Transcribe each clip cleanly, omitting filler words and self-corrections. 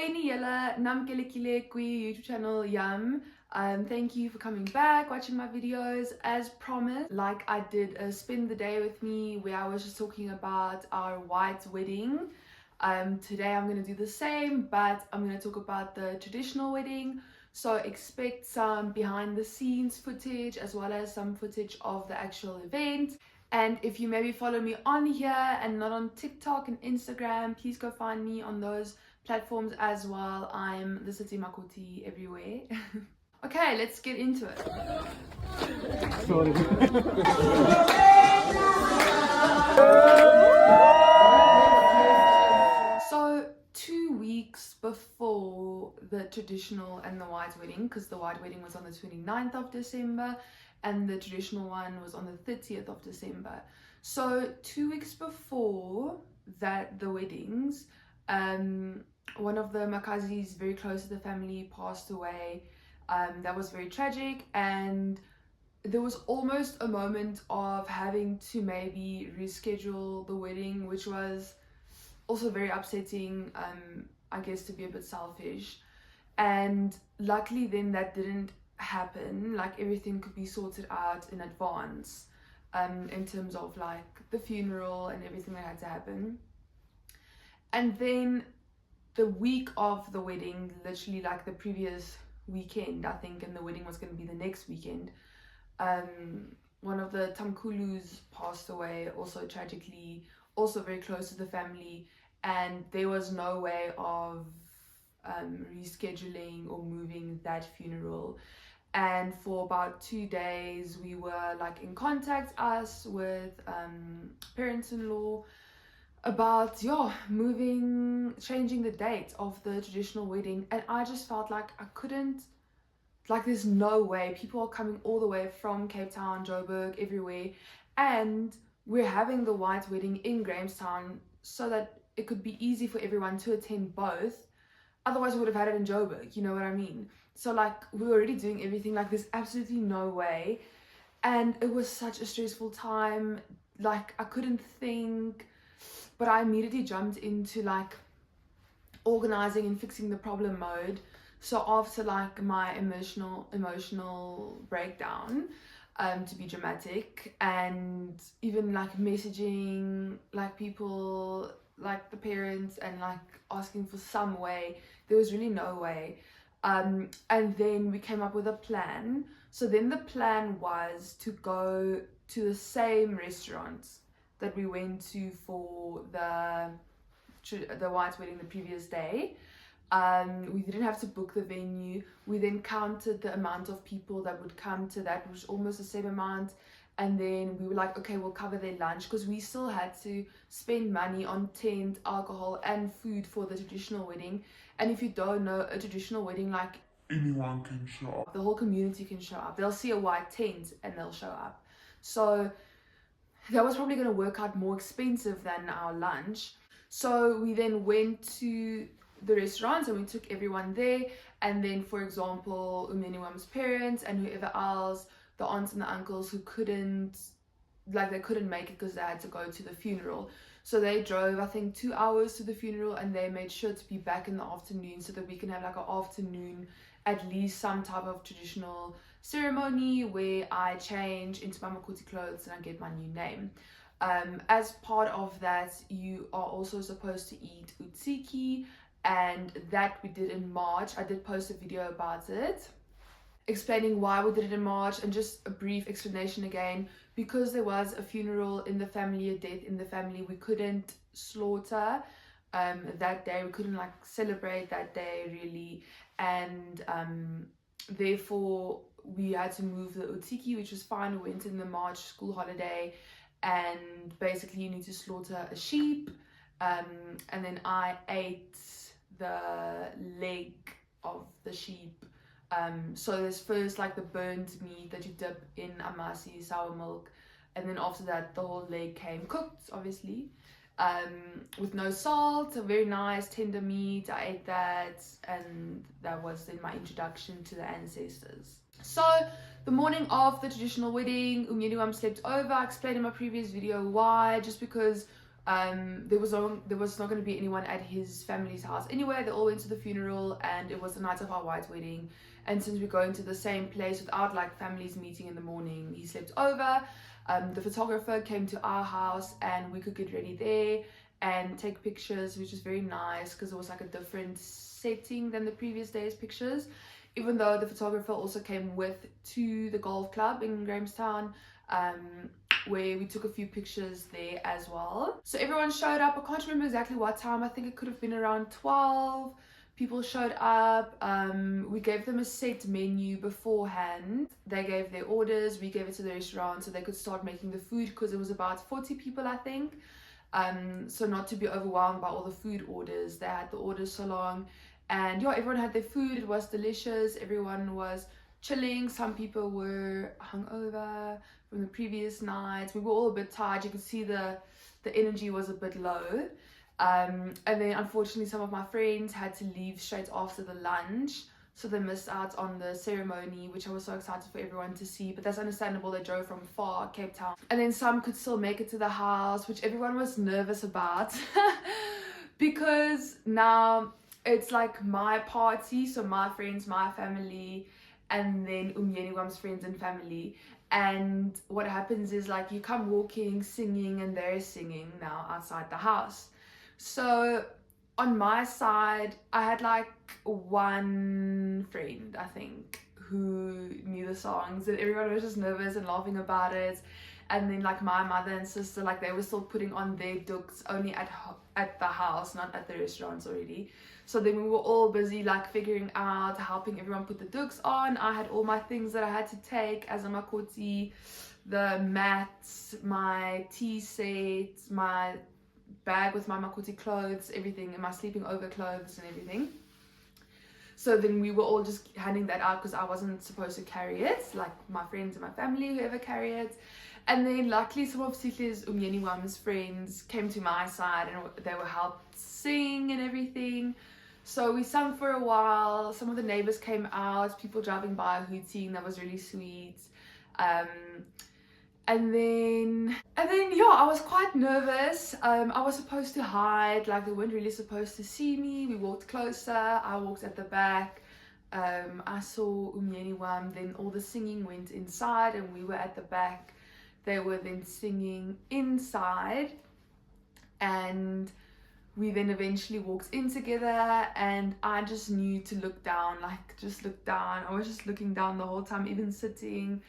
Moini Yella Namkelekile Kui YouTube channel Yum. Thank you for coming back, watching my videos. As promised, like I did a spend the day with me where I was just talking about our white wedding. Today I'm going to do the same, but I'm going to talk about the traditional wedding. So expect some behind the scenes footage as well as some footage of the actual event. And if you maybe follow me on here and not on TikTok and Instagram, please go find me on those platforms as well. I'm the city Makoti everywhere. Okay, let's get into it. Sorry. So 2 weeks before the traditional and the white wedding, because the white wedding was on the 29th of December and the traditional one was on the 30th of December. So 2 weeks before that, the weddings, one of the Makazis very close to the family passed away. That was very tragic, and there was almost a moment of having to maybe reschedule the wedding, which was also very upsetting, I guess, to be a bit selfish. And luckily then that didn't happen. Like, everything could be sorted out in advance, in terms of like the funeral and everything that had to happen. And then the week of the wedding, literally like the previous weekend, I think, and the wedding was going to be the next weekend, one of the Tamkulus passed away, also tragically, also very close to the family, and there was no way of rescheduling or moving that funeral. And for about 2 days we were like in contact, us with parents-in-law, about changing the date of the traditional wedding. And I just felt like I couldn't, like, there's no way. People are coming all the way from Cape Town, Joburg, everywhere, and we're having the white wedding in Grahamstown so that it could be easy for everyone to attend both. Otherwise we would have had it in Joburg, you know what I mean? So like, we were already doing everything, like there's absolutely no way. And it was such a stressful time, like I couldn't think, but I immediately jumped into like organizing and fixing the problem mode. So after like my emotional breakdown, to be dramatic, and even like messaging like people, like the parents, and like asking for some way, there was really no way. And then we came up with a plan. So then the plan was to go to the same restaurants that we went to for the white wedding the previous day. We didn't have to book the venue. We then counted the amount of people that would come to that, which was almost the same amount. And then we were like, okay, we'll cover their lunch, because we still had to spend money on tent, alcohol, and food for the traditional wedding. And if you don't know, a traditional wedding, like, Anyone can show up. the whole community can show up. They'll see a white tent and they'll show up. So that was probably going to work out more expensive than our lunch. So we then went to the restaurants and we took everyone there. And then, for example, Umeniwam's parents and whoever else, the aunts and the uncles who couldn't make it because they had to go to the funeral. So they drove, I think, 2 hours to the funeral, and they made sure to be back in the afternoon so that we can have like an afternoon, at least some type of traditional ceremony where I change into my Makoti clothes and I get my new name. As part of that, you are also supposed to eat utsiki, and that we did in March. I did post a video about it, explaining why we did it in March, and just a brief explanation again. Because there was a funeral in the family, a death in the family, we couldn't slaughter that day. We couldn't like celebrate that day really, and therefore we had to move the utsiki, which was fine. We went in the March school holiday, and basically you need to slaughter a sheep, and then I ate the leg of the sheep. So there's first like the burnt meat that you dip in amasi, sour milk, and then after that the whole leg came cooked, obviously, with no salt. A very nice tender meat. I ate that, and that was then my introduction to the ancestors. So the morning of the traditional wedding, Umyeniwam slept over. I explained in my previous video why, just because There was not going to be anyone at his family's house anyway. They all went to the funeral, and it was the night of our white wedding. And since we're going to the same place without like families meeting in the morning, he slept over. The photographer came to our house, and we could get ready there and take pictures, which was very nice because it was like a different setting than the previous day's pictures. Even though the photographer also came to the golf club in Grahamstown, where we took a few pictures there as well. So everyone showed up. I can't remember exactly what time. I think it could have been around 12. People showed up. We gave them a set menu beforehand. They gave their orders. We gave it to the restaurant so they could start making the food, because it was about 40 people, I think. So not to be overwhelmed by all the food orders. They had the orders so long. And yeah, everyone had their food. It was delicious. Everyone was chilling. Some people were hungover from the previous night. We were all a bit tired. You could see the energy was a bit low. And then unfortunately some of my friends had to leave straight after the lunch, so they missed out on the ceremony, which I was so excited for everyone to see. But that's understandable. They drove from far, Cape Town. And then some could still make it to the house, which everyone was nervous about because now it's like my party, so my friends, my family, and then Umyeniwam's friends and family. And what happens is, like, you come walking, singing, and they're singing now outside the house. So on my side, I had like one friend, I think, who knew the songs, and everyone was just nervous and laughing about it. And then like my mother and sister, like they were still putting on their duks only at the house, not at the restaurants already. So then we were all busy like figuring out, helping everyone put the duks on. I had all my things that I had to take as a Makoti, the mats, my tea set, my bag with my Makoti clothes, everything, and my sleeping over clothes and everything. So then we were all just handing that out because I wasn't supposed to carry it, like my friends and my family, whoever carry it. And then luckily some of Sihle's Umyeniwam's friends came to my side and they were helped sing and everything. So we sung for a while. Some of the neighbors came out, people driving by hooting. That was really sweet. And then yeah, I was quite nervous. I was supposed to hide, like they weren't really supposed to see me. We walked closer. I walked at the back. I saw Umyeniwam. Then all the singing went inside, and we were at the back. They were then singing inside, and we then eventually walked in together, and I just knew to look down, like just look down. I was just looking down the whole time, even sitting.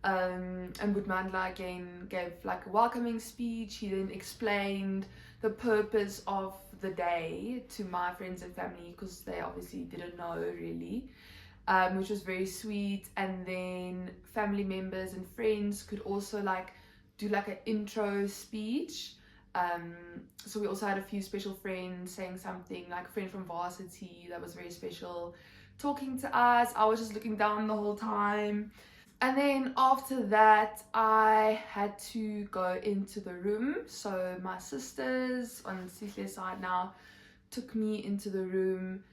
And Budmandla again gave like a welcoming speech. He then explained the purpose of the day to my friends and family, because they obviously didn't know really, which was very sweet. And then family members and friends could also like do like an intro speech. So we also had a few special friends saying something, like a friend from varsity that was very special talking to us. I was just looking down the whole time. And then after that, I had to go into the room. So my sisters on Sihle's side now took me into the room.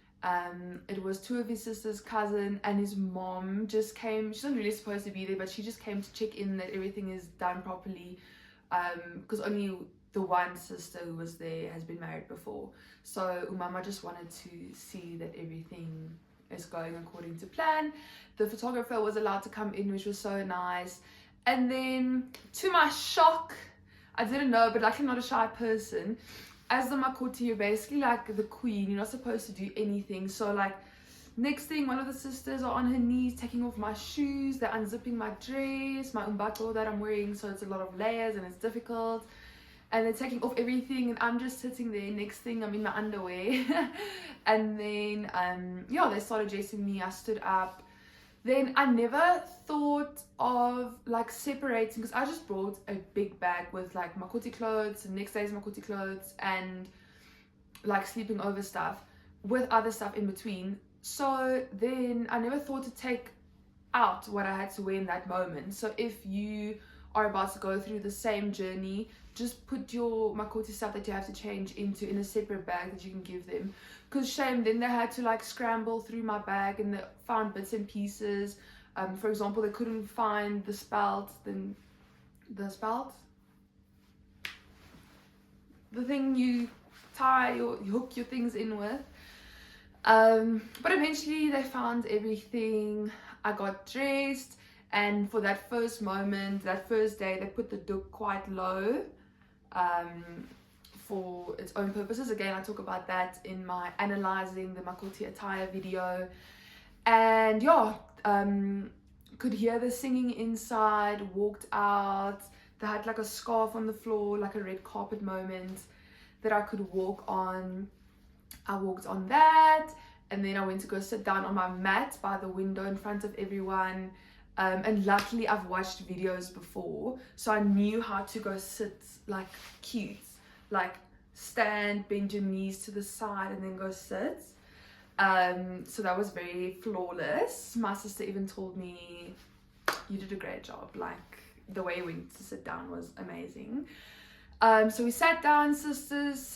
It was two of his sisters' cousin and his mom just came. She wasn't really supposed to be there, but she just came to check in that everything is done properly. Because only the one sister who was there has been married before. So Umama just wanted to see that everything is going according to plan. The photographer was allowed to come in, which was so nice. And then to my shock, I didn't know, but like I'm not a shy person, as the Makoti, you're basically like the queen. You're not supposed to do anything. So like next thing, one of the sisters are on her knees taking off my shoes. They're unzipping my dress, my umbato that I'm wearing, so it's a lot of layers and it's difficult. And they're taking off everything, and I'm just sitting there. Next thing, I'm in my underwear. And then yeah, they started dressing me. I stood up. Then I never thought of like separating, because I just brought a big bag with like Makoti clothes, and next day's Makoti clothes, and like sleeping over stuff with other stuff in between. So then I never thought to take out what I had to wear in that moment. So if you are about to go through the same journey, just put your Makoti stuff that you have to change into in a separate bag that you can give them. Because shame, then they had to like scramble through my bag and they found bits and pieces. For example, they couldn't find the spelt, then the spelt, the thing you you hook your things in with. But eventually they found everything. I got dressed, and for that first moment, that first day, they put the duk quite low for its own purposes. Again, I talk about that in my analyzing the Makoti attire video. And yeah, could hear the singing inside, walked out. They had like a scarf on the floor, like a red carpet moment that I could walk on. I walked on that, and then I went to go sit down on my mat by the window in front of everyone. And luckily I've watched videos before, so I knew how to go sit like cute, like stand, bend your knees to the side and then go sit. So that was very flawless. My sister even told me, you did a great job, like the way you went to sit down was amazing. So we sat down, two sisters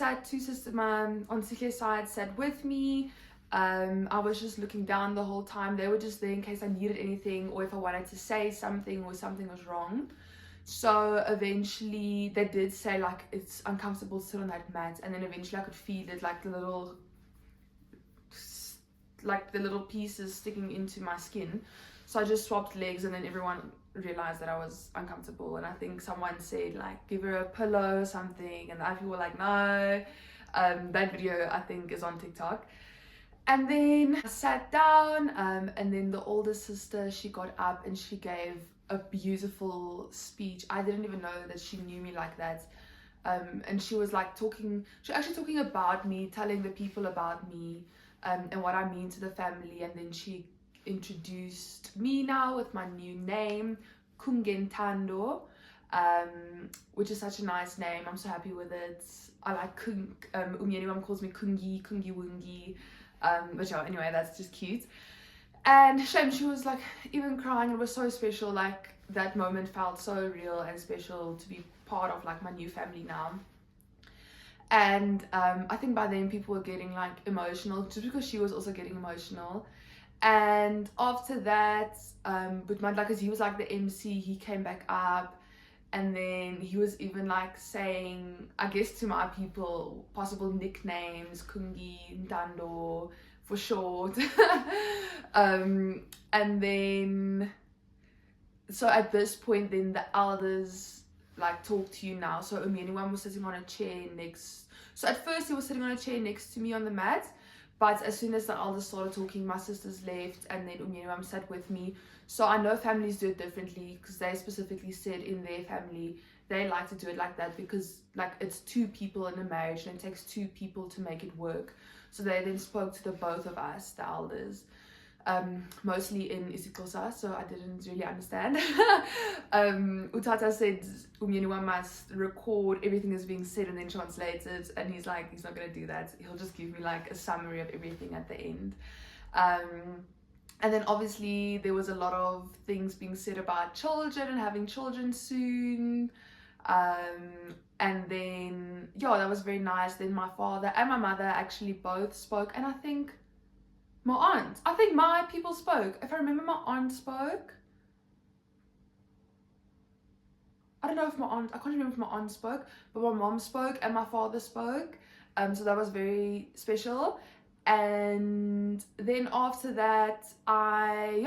on Sikhe's side sat with me. I was just looking down the whole time. They were just there in case I needed anything or if I wanted to say something or something was wrong. So eventually they did say like it's uncomfortable to sit on that mat, and then eventually I could feel it, like the little pieces sticking into my skin. So I just swapped legs, and then everyone realized that I was uncomfortable, and I think someone said like give her a pillow or something, and other people were like no. That video I think is on TikTok. And then I sat down, and then the older sister, she got up and she gave a beautiful speech. I didn't even know that she knew me like that. And she was like talking about me, telling the people about me, and what I mean to the family. And then she introduced me now with my new name, Kungentando, which is such a nice name. I'm so happy with it. I like Kung. Anyone calls me Kungi Wungi. But yeah, anyway, that's just cute. And she was like even crying. It was so special. Like that moment felt so real and special to be part of like my new family now. And I think by then people were getting like emotional, just because she was also getting emotional. And after that, but my because he was like the MC, he came back up. And then he was even like saying, I guess to my people, possible nicknames, Kungi, Ntando, for short. And then, so at this point, then the elders like talk to you now. So anyone was sitting on a chair next. So at first he was sitting on a chair next to me on the mat. But as soon as the elders started talking, my sisters left, and then Umyenuam sat with me. So I know families do it differently, because they specifically said in their family they like to do it like that, because like it's two people in a marriage and it takes two people to make it work. So they then spoke to the both of us, the elders, mostly in isiXhosa, so I didn't really understand. Utata said Umyenuam must record everything that's being said and then translate it, and he's like, he's not going to do that. He'll just give me like a summary of everything at the end. And then obviously there was a lot of things being said about children and having children soon. And then yeah, that was very nice. Then my father and my mother actually both spoke, and I think my people spoke. If I remember, my aunt spoke. I don't know if I can't remember if my aunt spoke, but my mom spoke and my father spoke. So that was very special. And then after that, I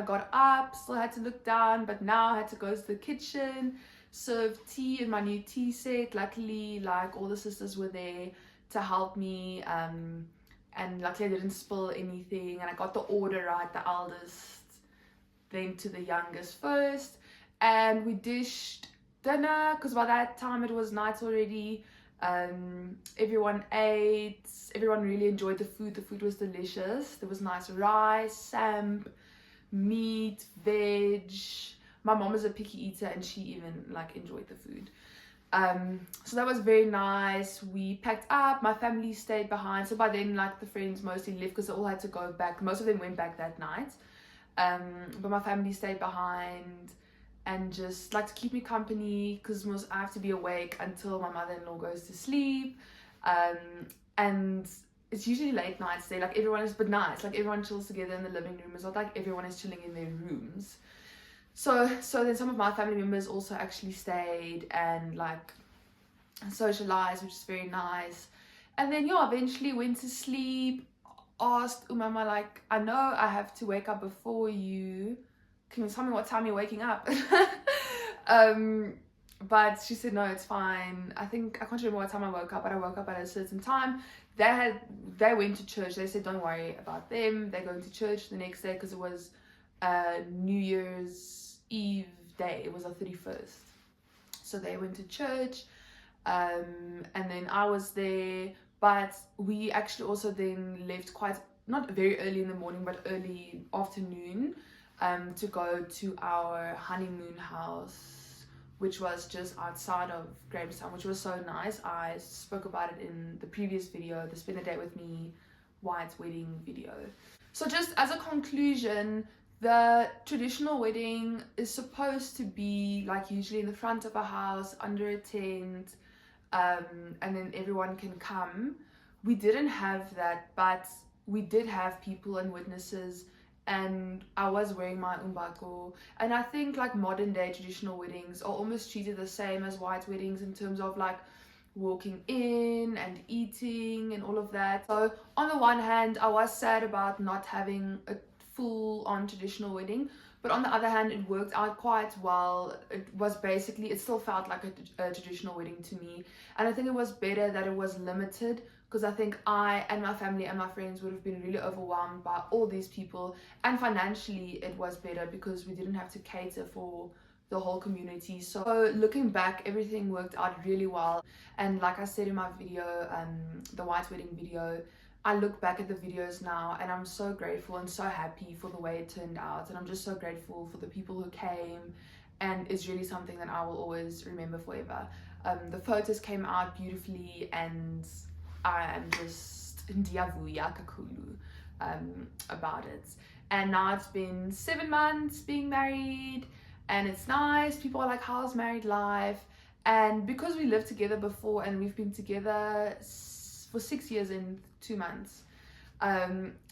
got up, still had to look down, but now I had to go to the kitchen, serve tea in my new tea set. Luckily, like all the sisters were there to help me. And luckily I didn't spill anything, and I got the order right, the eldest then to the youngest first, and we dished dinner, because by that time it was night already. Everyone ate, everyone really enjoyed the food was delicious. There was nice rice, samp, meat, veg. My mom is a picky eater and she even like enjoyed the food. So that was very nice. We packed up, my family stayed behind. So by then, like, the friends mostly left because they all had to go back. Most of them went back that night. But my family stayed behind and just like to keep me company, because I have to be awake until my mother-in-law goes to sleep. And it's usually late nights there. Like, everyone is, but nice. Like, everyone chills together in the living room. It's not like everyone is chilling in their rooms. So then some of my family members also actually stayed and like socialized, which is very nice. And then yeah, eventually went to sleep. Asked Umama, like, I know I have to wake up before you. Can you tell me what time you're waking up? But she said no, it's fine. I think I can't remember what time I woke up, but I woke up at a certain time. They went to church. They said don't worry about them. They're going to church the next day because it was New Year's Eve day. It was the 31st. So they went to church, and then I was there. But we actually also then left quite, not very early in the morning, but early afternoon, to go to our honeymoon house, which was just outside of Grahamstown, which was so nice. I spoke about it in the previous video, the Spend a Day With Me white wedding video. So just as a conclusion, the traditional wedding is supposed to be like usually in the front of a house, under a tent, and then everyone can come. We didn't have that, but we did have people and witnesses, and I was wearing my umbako. And I think like modern day traditional weddings are almost treated the same as white weddings in terms of like walking in and eating and all of that. So on the one hand, I was sad about not having a full on traditional wedding, but on the other hand, it worked out quite well. It was basically, it still felt like a traditional wedding to me, and I think it was better that it was limited, because I think I and my family and my friends would have been really overwhelmed by all these people, and financially it was better because we didn't have to cater for the whole community. So looking back, everything worked out really well. And like I said in my video, the white wedding video, I look back at the videos now and I'm so grateful and so happy for the way it turned out, and I'm just so grateful for the people who came, and it's really something that I will always remember forever. The photos came out beautifully, and I am just ndiyavuya kakhulu about it. And now it's been 7 months being married, and it's nice. People are like, how's married life? And because we lived together before and we've been together for 6 years and 2 months,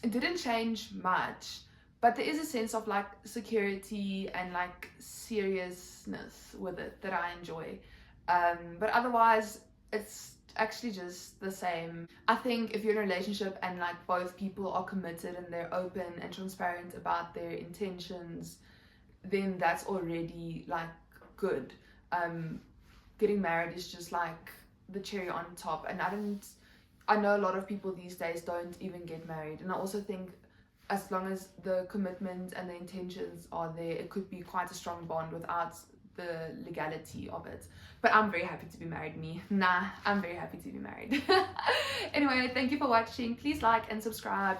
it didn't change much, but there is a sense of like security and like seriousness with it that I enjoy. But otherwise it's actually just the same. I think if you're in a relationship and like both people are committed and they're open and transparent about their intentions, then that's already like good. Getting married is just like the cherry on top, and I know a lot of people these days don't even get married, and I also think as long as the commitment and the intentions are there, it could be quite a strong bond without the legality of it. But I'm very happy to be married, I'm very happy to be married. Anyway, thank you for watching. Please like and subscribe.